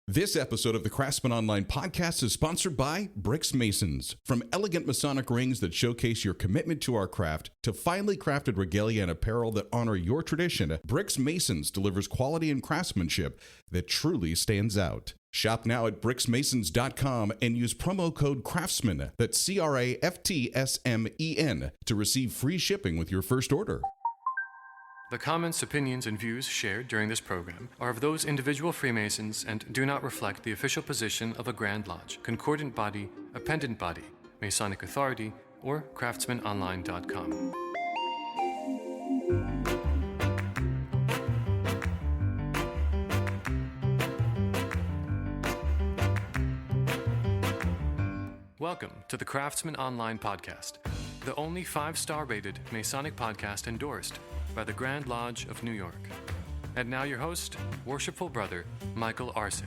This episode of the Craftsman Online podcast is sponsored by Bricks Masons. From elegant Masonic rings that showcase your commitment to our craft to finely crafted regalia and apparel that honor your tradition, Bricks Masons delivers quality and craftsmanship that truly stands out. Shop now at bricksmasons.com and use promo code CRAFTSMAN, that's CRAFTSMEN, to receive free shipping with your first order. The comments, opinions, and views shared during this program are of those individual Freemasons and do not reflect the official position of a Grand Lodge, concordant body, appendant body, Masonic Authority, or craftsmanonline.com. Welcome to the Craftsman Online podcast, the only 5-star rated Masonic podcast endorsed by the Grand Lodge of New York. And now your host, Worshipful Brother, Michael Arce.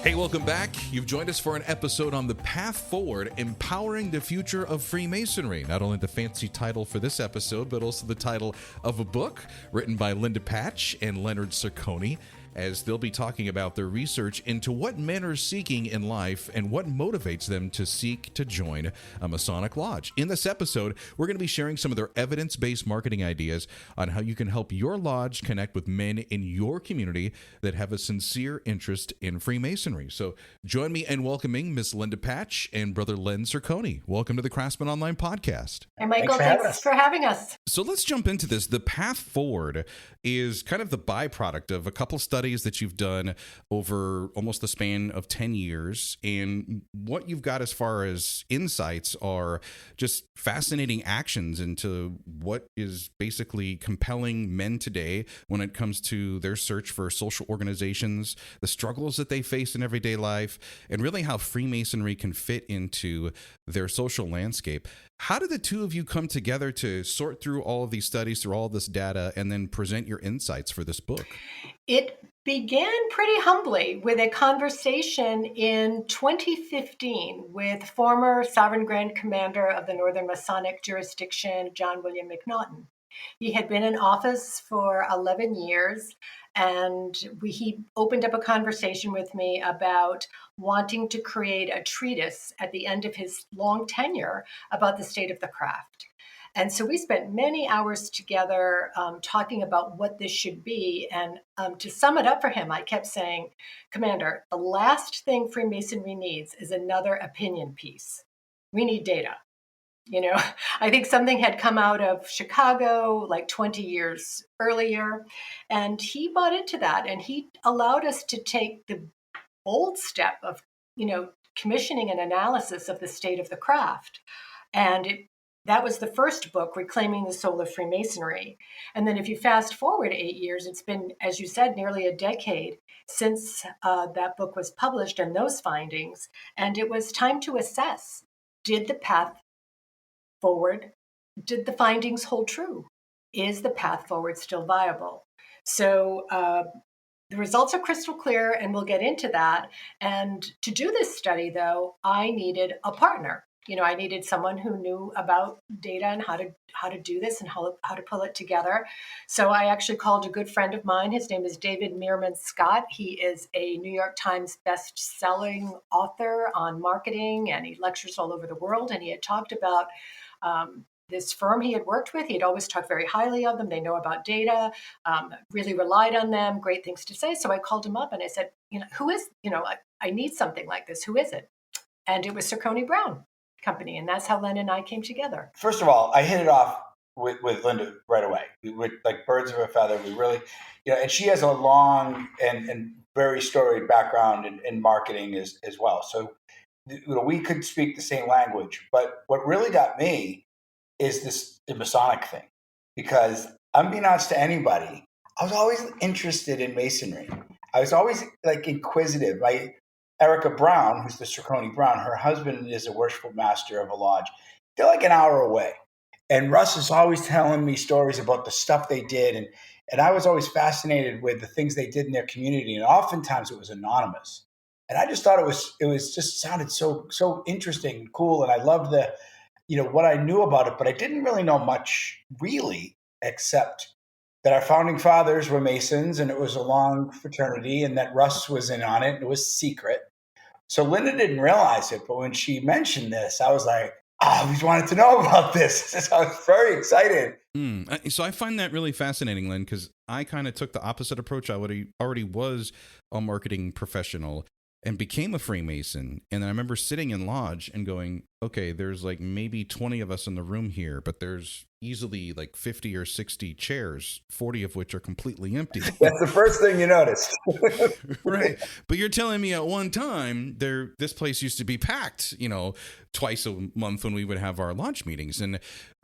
Hey, welcome back. You've joined us for an episode on the path forward, empowering the future of Freemasonry. Not only the fancy title for this episode, but also the title of a book written by Patch and Leonard Cercone, as they'll be talking about their research into what men are seeking in life and what motivates them to seek to join a Masonic lodge. In this episode, we're going to be sharing some of their evidence-based marketing ideas on how you can help your lodge connect with men in your community that have a sincere interest in Freemasonry. So join me in welcoming Miss Linda Patch and Brother Len Cercone. Welcome to the Craftsman Online podcast. Hey, Michael, thanks for having us. So let's jump into this. The path forward is kind of the byproduct of a couple studies that you've done over almost the span of 10 years. And what you've got as far as insights are just fascinating actions into what is basically compelling men today when it comes to their search for social organizations, the struggles that they face in everyday life, and really how Freemasonry can fit into their social landscape. How did the two of you come together to sort through all of these studies, through all of this data, and then present your insights for this book? It began pretty humbly with a conversation in 2015 with former Sovereign Grand Commander of the Northern Masonic Jurisdiction, John William McNaughton. He had been in office for 11 years, and he opened up a conversation with me about wanting to create a treatise at the end of his long tenure about the state of the craft. And so we spent many hours together talking about what this should be. And to sum it up for him, I kept saying, Commander, the last thing Freemasonry needs is another opinion piece. We need data. You know, I think something had come out of Chicago like 20 years earlier, and he bought into that. And he allowed us to take the bold step of, commissioning an analysis of the state of the craft. And that was the first book, Reclaiming the Soul of Freemasonry. And then if you fast forward 8 years, it's been, as you said, nearly a decade since that book was published and those findings. And it was time to assess, did the path forward, did the findings hold true? Is the path forward still viable? So the results are crystal clear, and we'll get into that. And to do this study, though, I needed a partner. I needed someone who knew about data and how to do this and how to pull it together. So I actually called a good friend of mine. His name is David Meerman Scott. He is a New York Times best-selling author on marketing, and he lectures all over the world. And he had talked about this firm he had worked with. He had always talked very highly of them. They know about data, really relied on them, great things to say. So I called him up and I said, who is, I need something like this. Who is it? And it was Cercone Brown Company. And that's how Len and I came together. First of all, I hit it off with Linda right away. We were like birds of a feather. We really, and she has a long and very storied background in marketing as well. So, we could speak the same language. But what really got me is the Masonic thing, because unbeknownst to anybody, I was always interested in Masonry. I was always like inquisitive. Erica Brown, who's the Cercone Brown, her husband is a worshipful master of a lodge. They're like an hour away. And Russ is always telling me stories about the stuff they did. And I was always fascinated with the things they did in their community. And oftentimes it was anonymous. And I just thought it was just sounded so interesting and cool. And I loved what I knew about it, but I didn't really know much really, except that our founding fathers were Masons, and it was a long fraternity, and that Russ was in on it, and it was secret. So Linda didn't realize it, but when she mentioned this, I was like, I always wanted to know about this. So I was very excited. So I find that really fascinating, Lynn, because I kind of took the opposite approach. I already was a marketing professional and became a Freemason. And then I remember sitting in lodge and going, okay, there's like maybe 20 of us in the room here, but there's easily like 50 or 60 chairs, 40 of which are completely empty. That's the first thing you noticed. Right. But you're telling me at one time this place used to be packed, twice a month when we would have our launch meetings. And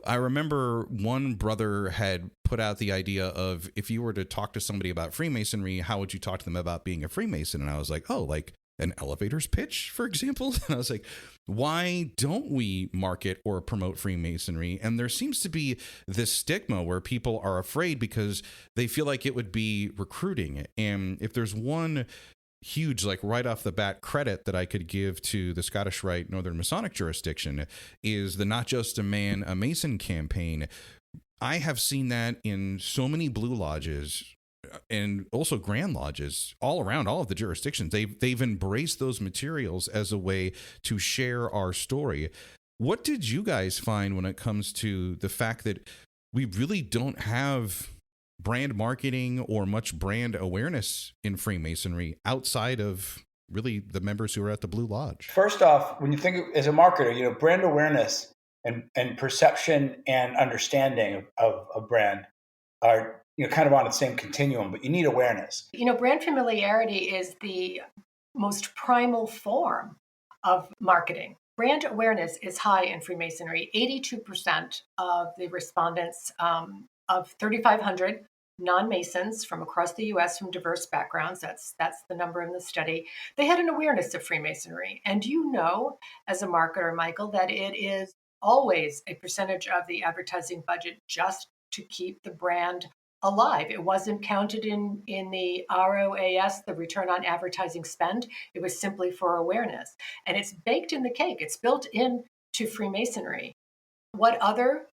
I remember one brother had put out the idea of, if you were to talk to somebody about Freemasonry, how would you talk to them about being a Freemason? And I was like, oh, like an elevator's pitch, for example. And I was like, why don't we market or promote Freemasonry? And there seems to be this stigma where people are afraid because they feel like it would be recruiting. And if there's one huge, like right off the bat, credit that I could give to the Scottish Rite Northern Masonic jurisdiction is the Not Just a Man, a Mason campaign. I have seen that in so many Blue Lodges and also Grand Lodges all around all of the jurisdictions. They've embraced those materials as a way to share our story. What did you guys find when it comes to the fact that we really don't have brand marketing or much brand awareness in Freemasonry outside of really the members who are at the Blue Lodge? First off, when you think as a marketer, brand awareness and perception and understanding of a brand are kind of on the same continuum, but you need awareness. Brand familiarity is the most primal form of marketing. Brand awareness is high in Freemasonry. 82% of the respondents of 3,500 non-Masons from across the U.S. from diverse backgrounds, that's the number in the study, they had an awareness of Freemasonry. And as a marketer, Michael, that it is always a percentage of the advertising budget just to keep the brand alive. It wasn't counted in the ROAS, the return on advertising spend. It was simply for awareness. And it's baked in the cake. It's built into Freemasonry. What other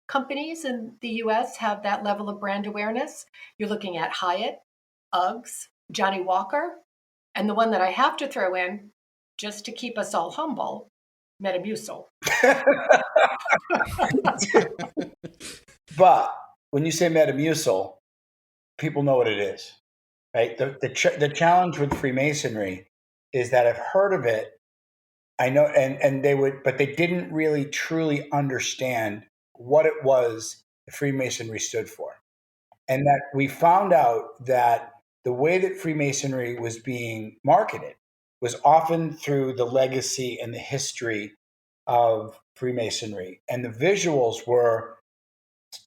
companies in the US have that level of brand awareness? You're looking at Hyatt, Uggs, Johnny Walker, and the one that I have to throw in, just to keep us all humble, Metamucil. But when you say Metamucil, people know what it is, right? The challenge with Freemasonry is that I've heard of it, I know, and they would, but they didn't really truly understand what it was that Freemasonry stood for. And that we found out that the way that Freemasonry was being marketed was often through the legacy and the history of Freemasonry. And the visuals were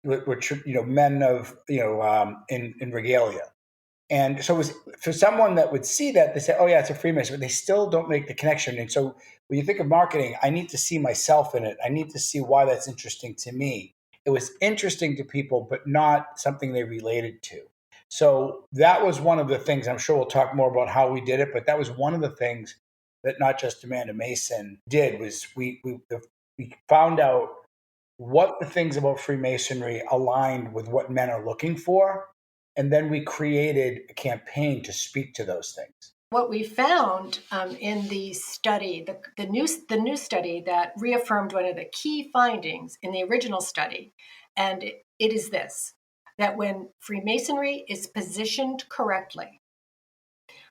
men of, in regalia. And so it was for someone that would see that, they say, oh yeah, it's a Freemason, but they still don't make the connection. And so when you think of marketing, I need to see myself in it. I need to see why that's interesting to me. It was interesting to people, but not something they related to. So that was one of the things, I'm sure we'll talk more about how we did it, but that was one of the things that Not Just Amanda Mason did, was we found out what the things about Freemasonry aligned with what men are looking for. And then we created a campaign to speak to those things. What we found in the study, the new study that reaffirmed one of the key findings in the original study, and it is this, that when Freemasonry is positioned correctly,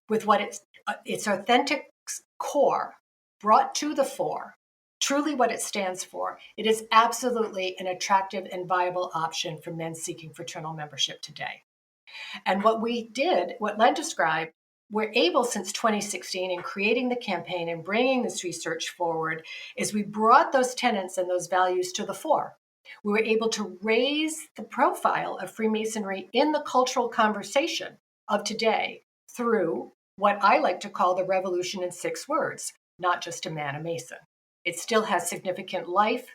with what its authentic core brought to the fore, truly what it stands for, it is absolutely an attractive and viable option for men seeking fraternal membership today. And what we did, what Len described, we're able since 2016 in creating the campaign and bringing this research forward, is we brought those tenets and those values to the fore. We were able to raise the profile of Freemasonry in the cultural conversation of today through what I like to call the revolution in 6 words, not just a man, a Mason. It still has significant life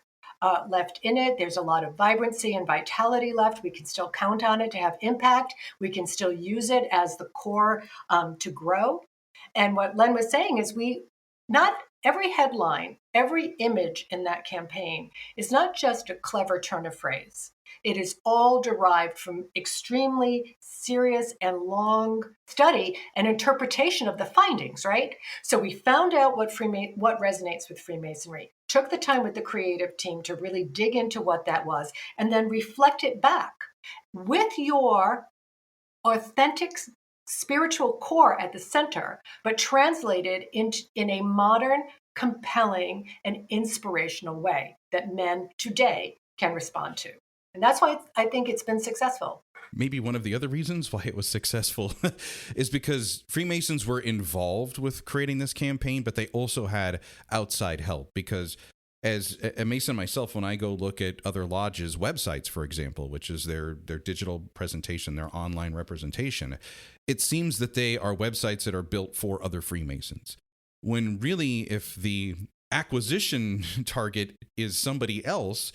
left in it. There's a lot of vibrancy and vitality left. We can still count on it to have impact. We can still use it as the core to grow. And what Len was saying is not every headline, every image in that campaign is not just a clever turn of phrase. It is all derived from extremely serious and long study and interpretation of the findings, right? So we found out what resonates with Freemasonry, took the time with the creative team to really dig into what that was, and then reflect it back with your authentic spiritual core at the center, but translated in a modern, compelling, and inspirational way that men today can respond to. And that's why I think it's been successful. Maybe one of the other reasons why it was successful is because Freemasons were involved with creating this campaign, but they also had outside help. Because as a Mason myself, when I go look at other lodges' websites, for example, which is their digital presentation, their online representation, it seems that they are websites that are built for other Freemasons. When really, if the acquisition target is somebody else,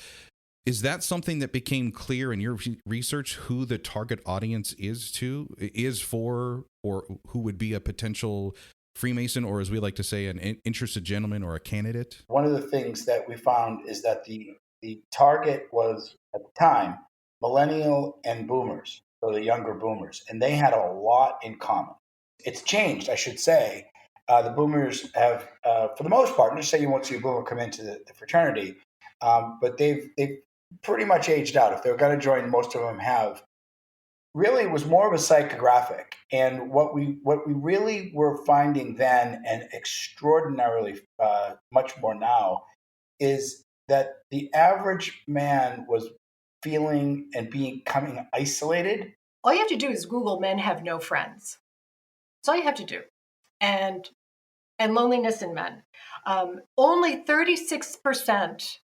is that something that became clear in your research, who the target audience is for, or who would be a potential Freemason, or as we like to say, an interested gentleman or a candidate? One of the things that we found is that the target was, at the time, millennial and boomers, so the younger boomers, and they had a lot in common. It's changed, I should say. The boomers have, for the most part, just say you won't see a boomer come into the fraternity, but they've pretty much aged out. If they're going to join, most of them have. Really, it was more of a psychographic, and what we really were finding then, and extraordinarily much more now, is that the average man was feeling and becoming isolated. All you have to do is Google "men have no friends." That's all you have to do, and loneliness in men. Only 36%.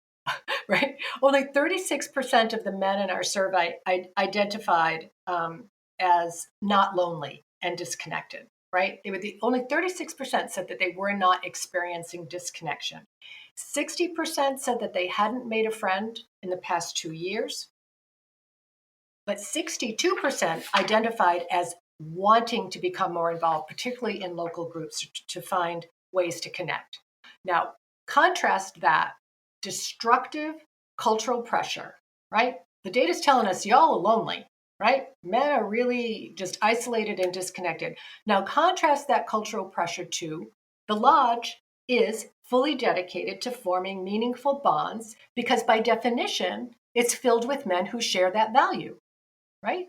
Right? Only 36% of the men in our survey identified as not lonely and disconnected, right? They were only 36% said that they were not experiencing disconnection. 60% said that they hadn't made a friend in the past 2 years, but 62% identified as wanting to become more involved, particularly in local groups, to find ways to connect. Now, contrast that destructive cultural pressure, right? The data's telling us y'all are lonely, right? Men are really just isolated and disconnected. Now contrast that cultural pressure to the lodge is fully dedicated to forming meaningful bonds because by definition, it's filled with men who share that value, right?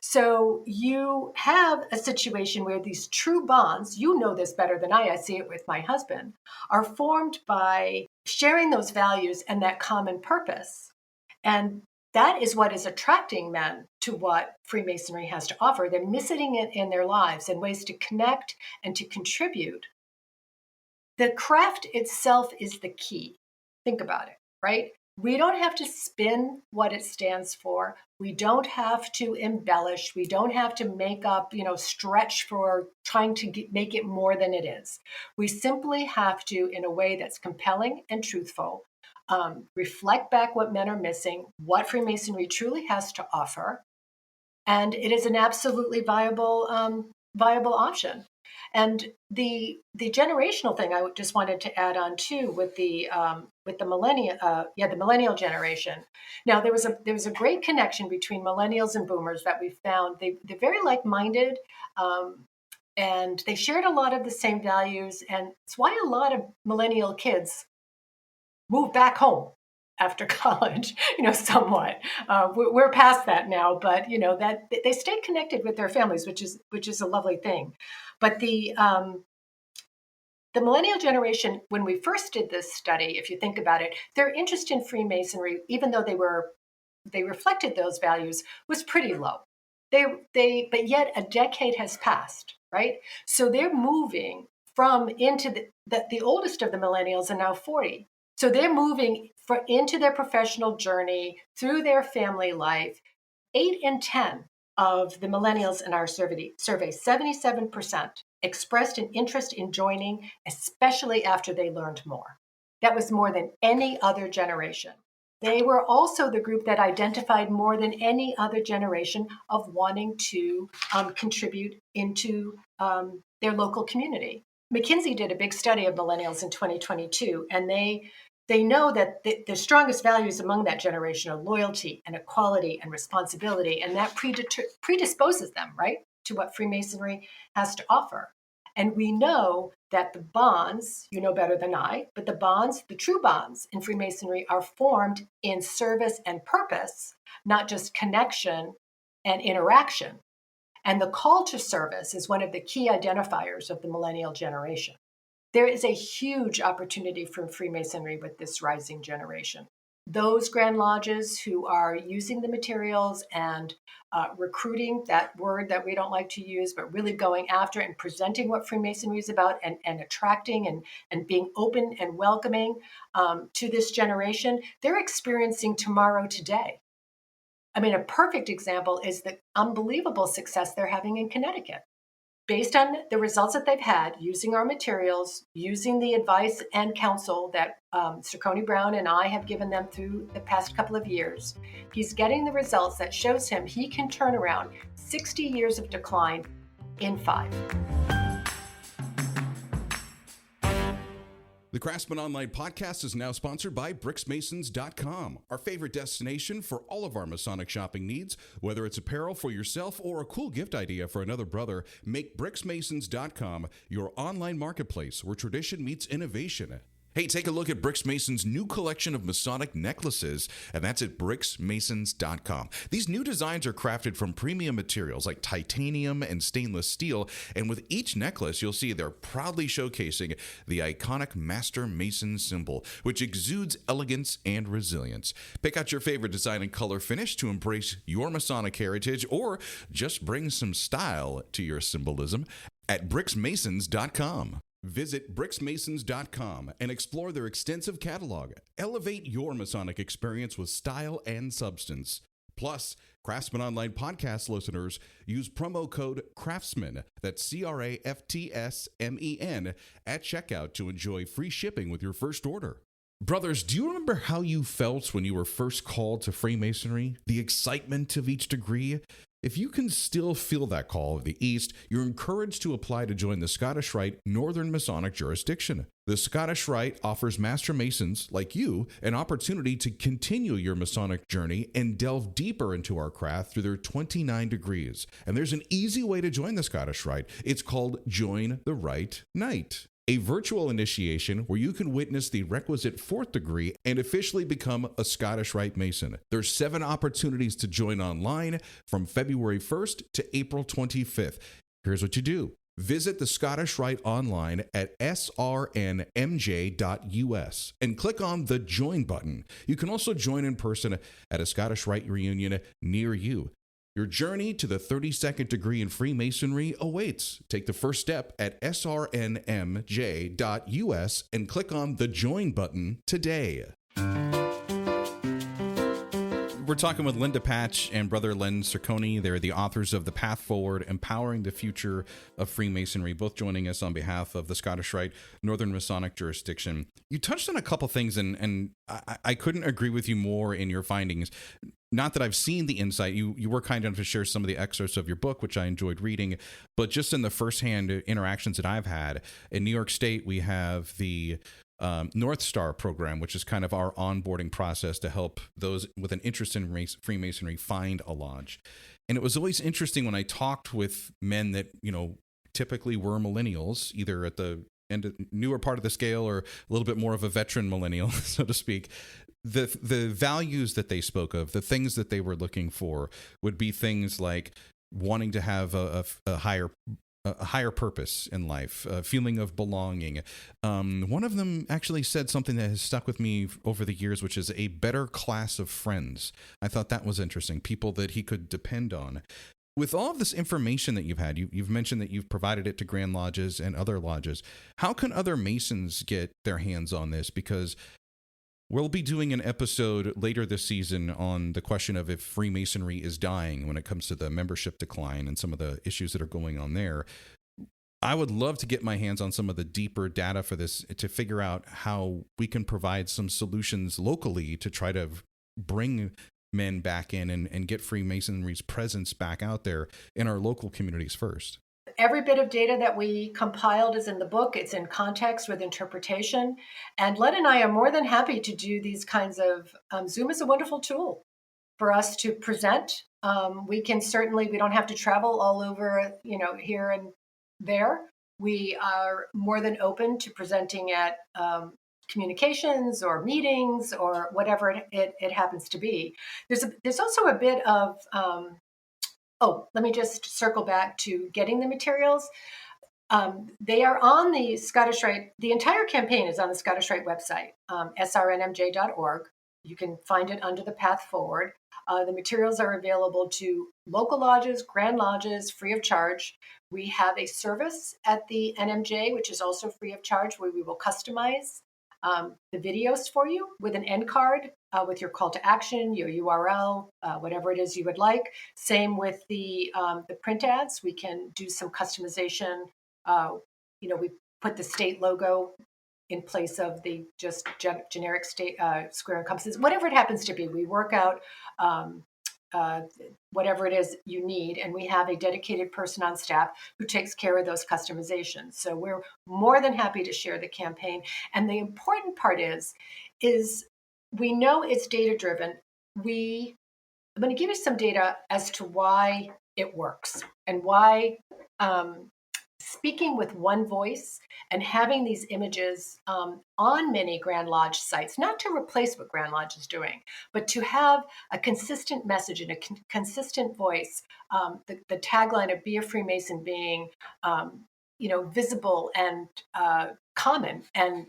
So you have a situation where these true bonds, you know this better than I see it with my husband, are formed by sharing those values and that common purpose. And that is what is attracting men to what Freemasonry has to offer. They're missing it in their lives and ways to connect and to contribute. The craft itself is the key. Think about it, right? We don't have to spin what it stands for. We don't have to embellish. We don't have to make up, stretch for trying to make it more than it is. We simply have to, in a way that's compelling and truthful, reflect back what men are missing, what Freemasonry truly has to offer, and it is an absolutely viable option. And the generational thing I just wanted to add on too with the millennial generation. Now there was a great connection between millennials and boomers that we found. They're very like-minded, and they shared a lot of the same values, and it's why a lot of millennial kids move back home after college, somewhat. We're past that now, but that they stay connected with their families, which is a lovely thing. But the millennial generation, when we first did this study, if you think about it, their interest in Freemasonry, even though they reflected those values, was pretty low. But yet a decade has passed, right? So they're moving from into the oldest of the millennials are now 40. So they're moving into their professional journey, through their family life. 8 in 10 of the millennials in our survey, 77%, expressed an interest in joining, especially after they learned more. That was more than any other generation. They were also the group that identified more than any other generation of wanting to contribute into their local community. McKinsey did a big study of millennials in 2022, and they They know that the strongest values among that generation are loyalty and equality and responsibility, and that predisposes them, right, to what Freemasonry has to offer. And we know that the bonds, you know better than I, but the bonds, the true bonds in Freemasonry are formed in service and purpose, not just connection and interaction. And the call to service is one of the key identifiers of the millennial generation. There is a huge opportunity for Freemasonry with this rising generation. Those Grand Lodges who are using the materials and recruiting, that word that we don't like to use, but really going after and presenting what Freemasonry is about, and attracting and being open and welcoming to this generation, they're experiencing tomorrow today. I mean, a perfect example is the unbelievable success they're having in Connecticut. Based on the results that they've had using our materials, using the advice and counsel that Cercone Brown and I have given them through the past couple of years, he's getting the results that shows him he can turn around 60 years of decline in 5. The Craftsman Online podcast is now sponsored by BricksMasons.com, our favorite destination for all of our Masonic shopping needs. Whether it's apparel for yourself or a cool gift idea for another brother, make BricksMasons.com your online marketplace where tradition meets innovation. Hey, take a look at Bricks Mason's new collection of Masonic necklaces, and that's at BricksMasons.com. These new designs are crafted from premium materials like titanium and stainless steel, and with each necklace, you'll see they're proudly showcasing the iconic Master Mason symbol, which exudes elegance and resilience. Pick out your favorite design and color finish to embrace your Masonic heritage, or just bring some style to your symbolism at BricksMasons.com. Visit BricksMasons.com and explore their extensive catalog. Elevate your Masonic experience with style and substance. Plus, Craftsman Online podcast listeners use promo code CRAFTSMAN, that's CRAFTSMEN, at checkout to enjoy free shipping with your first order. Brothers, do you remember how you felt when you were first called to Freemasonry? The excitement of each degree? If you can still feel that call of the East, you're encouraged to apply to join the Scottish Rite Northern Masonic jurisdiction. The Scottish Rite offers Master Masons like you an opportunity to continue your Masonic journey and delve deeper into our craft through their 29 degrees. And there's an easy way to join the Scottish Rite. It's called Join the Rite Night, a virtual initiation where you can witness the requisite 4th degree and officially become a Scottish Rite Mason. There's 7 opportunities to join online from February 1st to April 25th. Here's what you do. Visit the Scottish Rite online at srnmj.us and click on the Join button. You can also join in person at a Scottish Rite reunion near you. Your journey to the 32nd degree in Freemasonry awaits. Take the first step at srnmj.us and click on the Join button today. We're talking with Linda Patch and Brother Len Cercone. They're the authors of The Path Forward, Empowering the Future of Freemasonry, both joining us on behalf of the Scottish Rite Northern Masonic jurisdiction. You touched on a couple things, and I couldn't agree with you more in your findings. Not that I've seen the insight. You were kind enough to share some of the excerpts of your book, which I enjoyed reading, but just in the firsthand interactions that I've had, in New York State, we have the North Star program, which is kind of our onboarding process to help those with an interest in Freemasonry find a lodge. And it was always interesting when I talked with men that, typically were millennials, either at the newer part of the scale or a little bit more of a veteran millennial, so to speak. The values that they spoke of, the things that they were looking for, would be things like wanting to have a higher purpose in life, a feeling of belonging. One of them actually said something that has stuck with me over the years, which is a better class of friends. I thought that was interesting. People that he could depend on. With all of this information that you've had, you've mentioned that you've provided it to Grand Lodges and other lodges. How can other Masons get their hands on this? Because we'll be doing an episode later this season on the question of if Freemasonry is dying when it comes to the membership decline and some of the issues that are going on there. I would love to get my hands on some of the deeper data for this to figure out how we can provide some solutions locally to try to bring men back in and get Freemasonry's presence back out there in our local communities first. every bit of data that we compiled is in the book. It's in context with interpretation. And Len and I are more than happy to do these kinds of, Zoom is a wonderful tool for us to present. We don't have to travel all over, here and there. We are more than open to presenting at communications or meetings or whatever it happens to be. There's also a bit of, let me just circle back to getting the materials. They are on the Scottish Rite. The entire campaign is on the Scottish Rite website, srnmj.org. You can find it under the Path Forward. The materials are available to local lodges, grand lodges, free of charge. We have a service at the NMJ, which is also free of charge, where we will customize the videos for you with an end card, with your call to action, your URL, whatever it is you would like. Same with the print ads. We can do some customization. We put the state logo in place of the just generic state square and compasses, whatever it happens to be. We work out whatever it is you need, and we have a dedicated person on staff who takes care of those customizations. So we're more than happy to share the campaign. And the important part is we know it's data driven. I'm going to give you some data as to why it works and why speaking with one voice and having these images on many Grand Lodge sites, not to replace what Grand Lodge is doing, but to have a consistent message and a consistent voice. The tagline of "Be a Freemason" being, visible and common and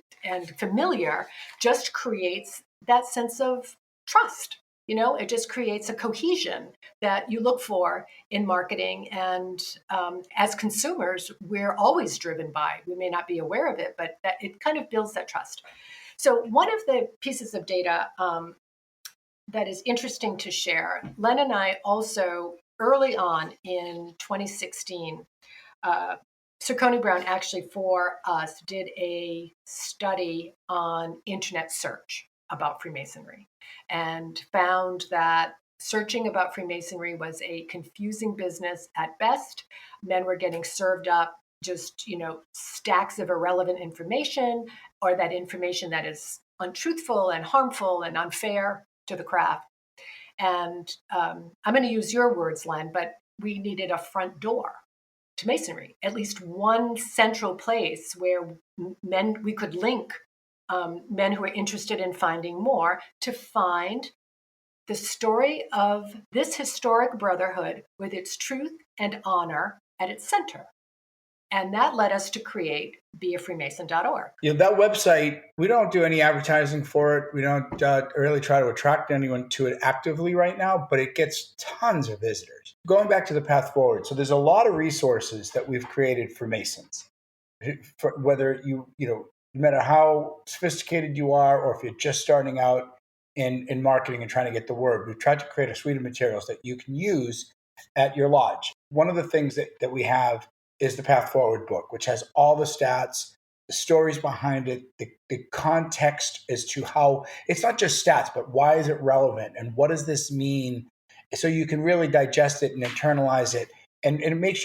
familiar, just creates that sense of trust. It just creates a cohesion that you look for in marketing. And as consumers, we're always driven by. We may not be aware of it, but that it kind of builds that trust. So one of the pieces of data that is interesting to share, Len and I also, early on in 2016, Cercone Brown actually for us did a study on internet search about Freemasonry, and found that searching about Freemasonry was a confusing business at best. Men were getting served up just, stacks of irrelevant information, or that information that is untruthful and harmful and unfair to the craft. And I'm going to use your words, Len, but we needed a front door to Masonry, at least one central place where we could link men who are interested in finding more, to find the story of this historic brotherhood with its truth and honor at its center. And that led us to create beafreemason.org. That website, we don't do any advertising for it. We don't really try to attract anyone to it actively right now, but it gets tons of visitors. Going back to the Path Forward, so there's a lot of resources that we've created for Masons. For whether no matter how sophisticated you are, or if you're just starting out in marketing and trying to get the word, we've tried to create a suite of materials that you can use at your lodge. One of the things that we have is the Path Forward book, which has all the stats, the stories behind it, the context as to how it's not just stats, but why is it relevant and what does this mean? So you can really digest it and internalize it. And it makes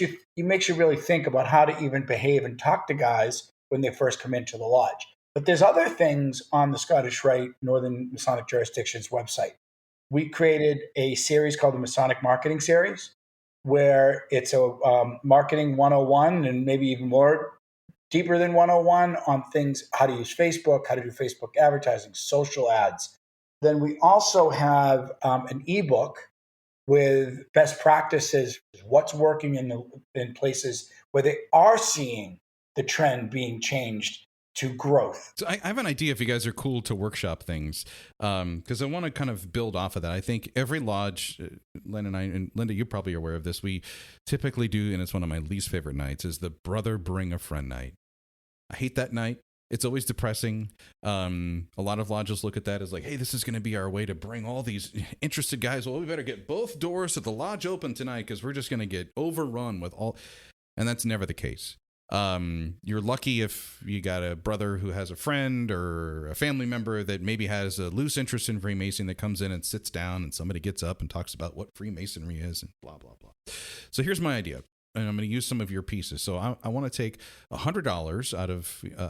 you really think about how to even behave and talk to guys when they first come into the lodge. But there's other things on the Scottish Rite Northern Masonic Jurisdiction's website. We created a series called the Masonic Marketing Series, where it's a marketing 101 and maybe even more deeper than 101 on things, how to use Facebook, how to do Facebook advertising, social ads. Then we also have an ebook with best practices, what's working in places where they are seeing the trend being changed to growth. So I have an idea if you guys are cool to workshop things, because I want to kind of build off of that. I think every lodge, Len and I, and Linda, you're probably aware of this, we typically do, and it's one of my least favorite nights, is the brother bring a friend night. I hate that night. It's always depressing. A lot of lodges look at that as like, hey, this is going to be our way to bring all these interested guys. Well, we better get both doors of the lodge open tonight because we're just going to get overrun with all. And that's never the case. You're lucky if you got a brother who has a friend or a family member that maybe has a loose interest in Freemasonry that comes in and sits down and somebody gets up and talks about what Freemasonry is and blah, blah, blah. So here's my idea. and I'm going to use some of your pieces. So I want to take $100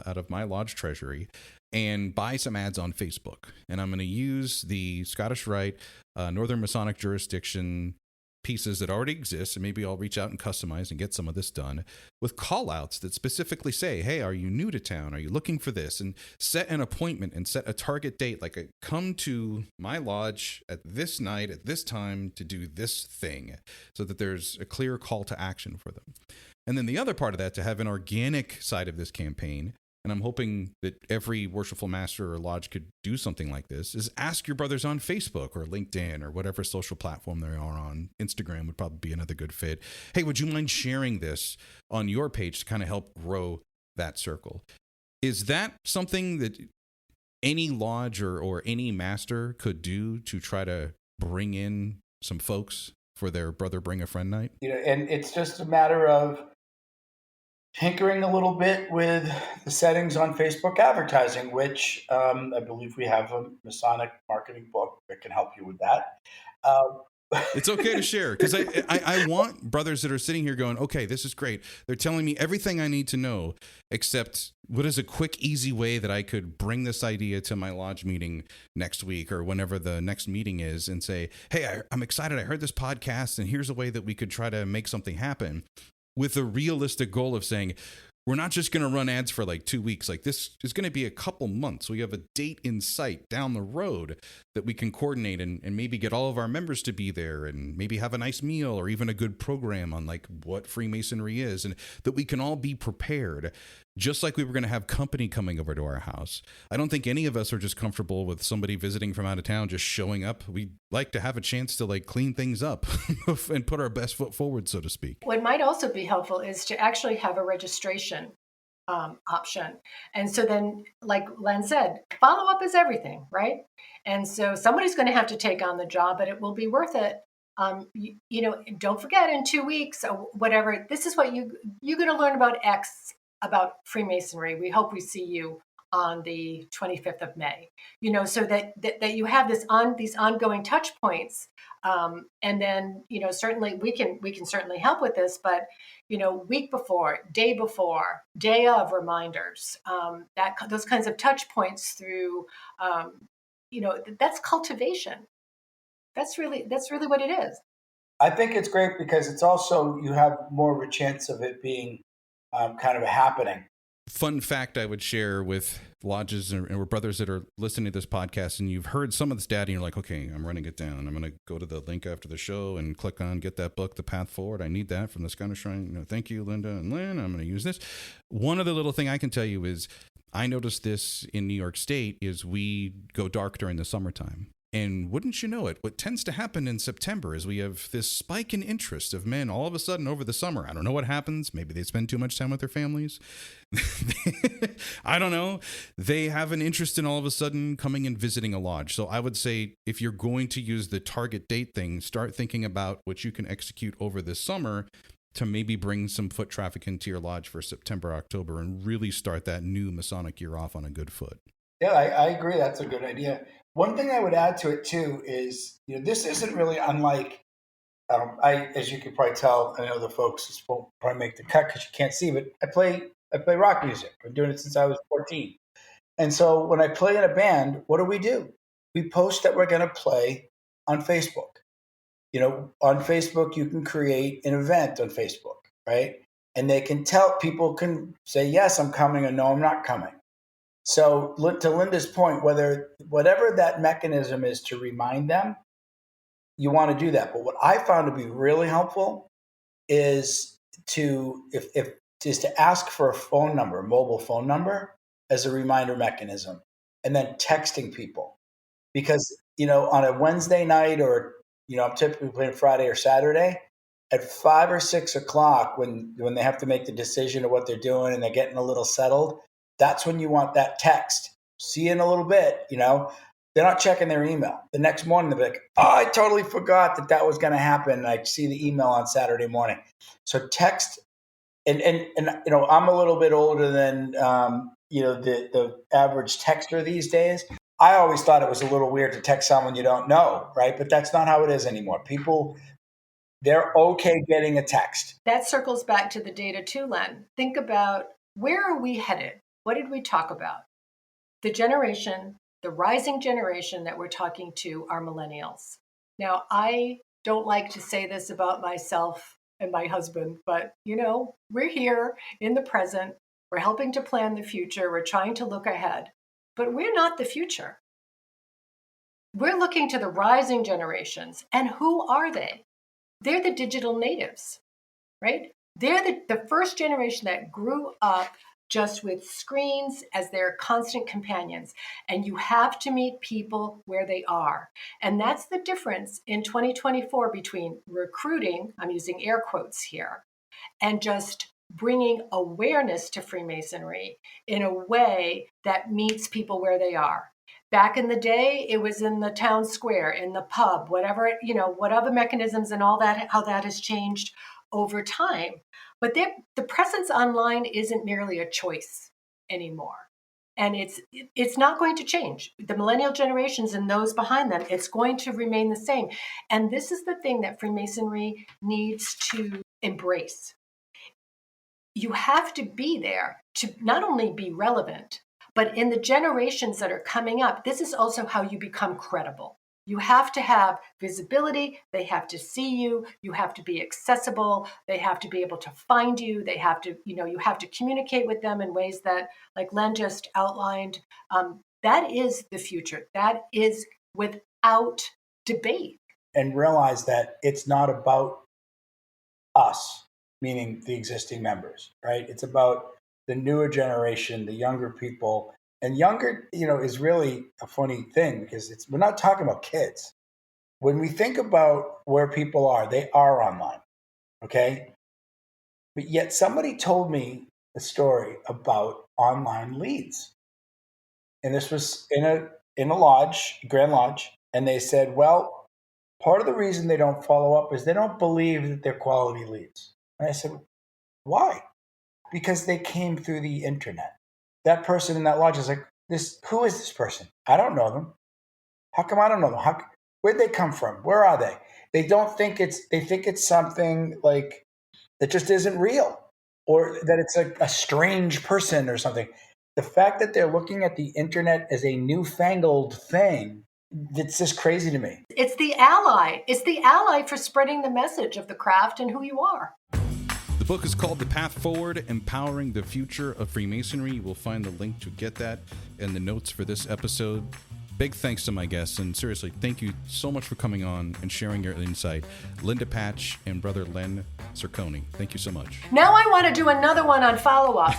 out of my lodge treasury and buy some ads on Facebook. And I'm going to use the Scottish Rite Northern Masonic jurisdiction pieces that already exist, and maybe I'll reach out and customize and get some of this done with call outs that specifically say, hey, are you new to town? Are you looking for this? And set an appointment and set a target date, like come to my lodge at this night at this time to do this thing, so that there's a clear call to action for them. And then the other part of that, to have an organic side of this campaign, and I'm hoping that every worshipful master or lodge could do something like this, is ask your brothers on Facebook or LinkedIn or whatever social platform they are on. Instagram would probably be another good fit. Hey, would you mind sharing this on your page to kind of help grow that circle? Is that something that any lodge or any master could do to try to bring in some folks for their Brother Bring a Friend night? And it's just a matter of tinkering a little bit with the settings on Facebook advertising, which I believe we have a Masonic marketing book that can help you with that. It's okay to share, because I want brothers that are sitting here going, okay, this is great. They're telling me everything I need to know, except what is a quick, easy way that I could bring this idea to my lodge meeting next week or whenever the next meeting is and say, hey, I'm excited. I heard this podcast, and here's a way that we could try to make something happen, with a realistic goal of saying, we're not just going to run ads for like 2 weeks. Like, this is going to be a couple months. We have a date in sight down the road that we can coordinate and maybe get all of our members to be there and maybe have a nice meal or even a good program on like what Freemasonry is, and that we can all be prepared. Just like we were going to have company coming over to our house. I don't think any of us are just comfortable with somebody visiting from out of town just showing up. We'd like to have a chance to like clean things up and put our best foot forward, so to speak. What might also be helpful is to actually have a registration option. And so then, like Len said, follow up is everything, right? And so somebody's going to have to take on the job, but it will be worth it. Don't forget, in 2 weeks or whatever, this is what you're going to learn about X, about Freemasonry. We hope we see you on the 25th of May, so that you have these ongoing touch points. And then, certainly we can certainly help with this, but, week before, day of reminders, those kinds of touch points through, that's cultivation. That's really what it is. I think it's great because it's also, you have more of a chance of it being kind of a happening. Fun fact I would share with lodges or brothers that are listening to this podcast, and you've heard some of this data, and you're like, okay, I'm running it down. I'm going to go to the link after the show and click on get that book, The Path Forward. I need that from the Scottish Shrine. Thank you, Linda and Lynn. I'm going to use this. One other little thing I can tell you is I noticed this in New York State is we go dark during the summertime. And wouldn't you know it, what tends to happen in September is we have this spike in interest of men all of a sudden over the summer. I don't know what happens. Maybe they spend too much time with their families. I don't know. They have an interest in all of a sudden coming and visiting a lodge. So I would say if you're going to use the target date thing, start thinking about what you can execute over this summer to maybe bring some foot traffic into your lodge for September, October, and really start that new Masonic year off on a good foot. Yeah, I agree. That's a good idea. One thing I would add to it too is, this isn't really unlike, as you could probably tell, I know the folks won't probably make the cut because you can't see, but I play rock music. I've been doing it since I was 14. And so when I play in a band, what do? We post that we're going to play on Facebook. On Facebook, you can create an event on Facebook, right? And people can say, yes, I'm coming, or no, I'm not coming. So to Linda's point, whatever that mechanism is to remind them, you want to do that. But what I found to be really helpful is to ask for a mobile phone number as a reminder mechanism, and then texting people. Because, on a Wednesday night or, I'm typically playing Friday or Saturday, at 5 or 6 o'clock when they have to make the decision of what they're doing and they're getting a little settled, that's when you want that text. See you in a little bit, They're not checking their email. The next morning, they'll be like, oh, I totally forgot that was going to happen. And I see the email on Saturday morning. So text, and I'm a little bit older than, the average texter these days. I always thought it was a little weird to text someone you don't know, right? But that's not how it is anymore. People, They're okay getting a text. That circles back to the data too, Len. Think about, where are we headed? What did we talk about? The rising generation that we're talking to are millennials. Now, I don't like to say this about myself and my husband, but we're here in the present. We're helping to plan the future. We're trying to look ahead, but we're not the future. We're looking to the rising generations. And who are they? They're the digital natives, right? They're the first generation that grew up just with screens as their constant companions. And you have to meet people where they are. And that's the difference in 2024 between recruiting, I'm using air quotes here, and just bringing awareness to Freemasonry in a way that meets people where they are. Back in the day, it was in the town square, in the pub, whatever, what other mechanisms and all that, how that has changed over time. But the presence online isn't merely a choice anymore. And it's not going to change. The millennial generations and those behind them, it's going to remain the same. And this is the thing that Freemasonry needs to embrace. You have to be there to not only be relevant, but in the generations that are coming up, this is also how you become credible. You have to have visibility. They have to see you. You have to be accessible. They have to be able to find you. They have to, you have to communicate with them in ways that, like Len just outlined, that is the future. That is without debate. And realize that it's not about us, meaning the existing members, right? It's about the newer generation, the younger people. And younger, is really a funny thing because we're not talking about kids. When we think about where people are, they are online, okay? But yet somebody told me a story about online leads. And this was in a lodge, Grand Lodge, and they said, well, part of the reason they don't follow up is they don't believe that they're quality leads. And I said, why? Because they came through the internet. That person in that lodge is like, who is this person? I don't know them. How come I don't know them? Where'd they come from? Where are they? They think it's something like that just isn't real, or that it's a strange person or something. The fact that they're looking at the internet as a newfangled thing, it's just crazy to me. It's the ally. It's the ally for spreading the message of the craft and who you are. The book is called The Path Forward, Empowering the Future of Freemasonry. You will find the link to get that in the notes for this episode. Big thanks to my guests, and seriously, thank you so much for coming on and sharing your insight. Linda Patch and Brother Len Cercone, thank you so much. Now I want to do another one on follow-up.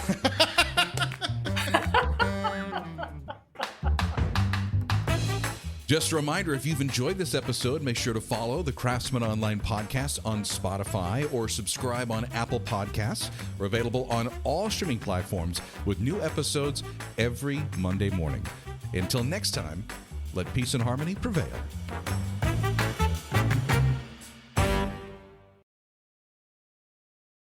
Just a reminder, if you've enjoyed this episode, make sure to follow the Craftsman Online podcast on Spotify or subscribe on Apple Podcasts. We're available on all streaming platforms with new episodes every Monday morning. Until next time, let peace and harmony prevail.